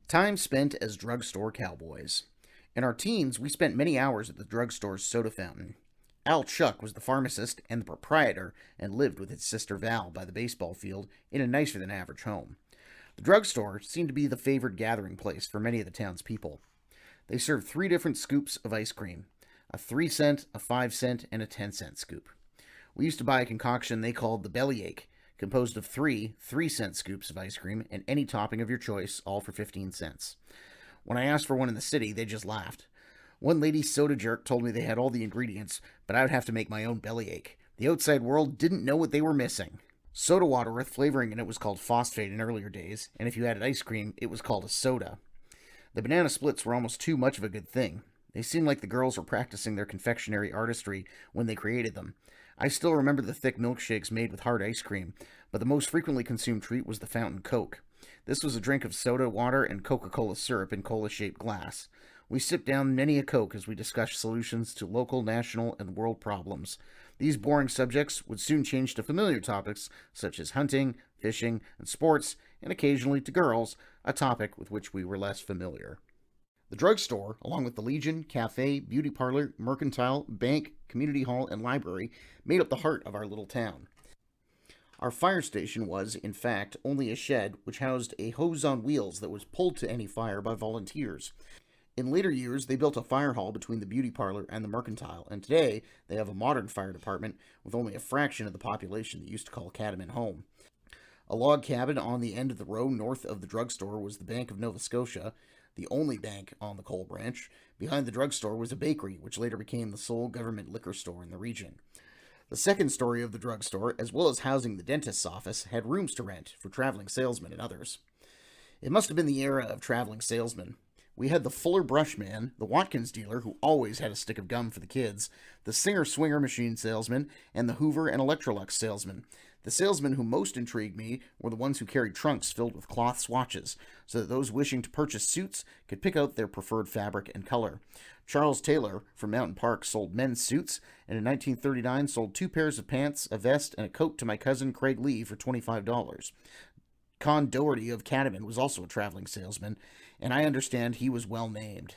Time spent as drugstore cowboys. In our teens, we spent many hours at the drugstore's soda fountain. Al Chuck was the pharmacist and the proprietor and lived with his sister Val by the baseball field in a nicer than average home. The drugstore seemed to be the favored gathering place for many of the town's people. They served three different scoops of ice cream: a 3 cent, a 5 cent, and a 10 cent scoop. We used to buy a concoction they called the bellyache, composed of three 3 cent scoops of ice cream and any topping of your choice, all for 15 cents. When I asked for one in the city, they just laughed. One lady soda jerk told me they had all the ingredients, but I would have to make my own bellyache. The outside world didn't know what they were missing. Soda water with flavoring in it was called phosphate in earlier days, and if you added ice cream, it was called a soda. The banana splits were almost too much of a good thing. They seemed like the girls were practicing their confectionery artistry when they created them. I still remember the thick milkshakes made with hard ice cream, but the most frequently consumed treat was the fountain Coke. This was a drink of soda water and Coca-Cola syrup in cola-shaped glass. We sipped down many a Coke as we discussed solutions to local, national, and world problems. These boring subjects would soon change to familiar topics such as hunting, fishing, and sports, and occasionally to girls, a topic with which we were less familiar. The drugstore, along with the Legion, cafe, beauty parlor, mercantile, bank, community hall, and library, made up the heart of our little town. Our fire station was, in fact, only a shed which housed a hose on wheels that was pulled to any fire by volunteers. In later years, they built a fire hall between the beauty parlor and the mercantile, and today they have a modern fire department with only a fraction of the population that used to call Catamount home. A log cabin on the end of the row north of the drugstore was the Bank of Nova Scotia, the only bank on the coal branch. Behind the drugstore was a bakery, which later became the sole government liquor store in the region. The second story of the drugstore, as well as housing the dentist's office, had rooms to rent for traveling salesmen and others. It must have been the era of traveling salesmen. We had the Fuller brush man, the Watkins dealer who always had a stick of gum for the kids, the Singer Swinger machine salesman, and the Hoover and Electrolux salesman. The salesmen who most intrigued me were the ones who carried trunks filled with cloth swatches, so that those wishing to purchase suits could pick out their preferred fabric and color. Charles Taylor from Mountain Park sold men's suits, and in 1939 sold 2 pairs of pants, a vest, and a coat to my cousin Craig Lee for $25. Con Doherty of Catamount was also a traveling salesman, and I understand he was well named.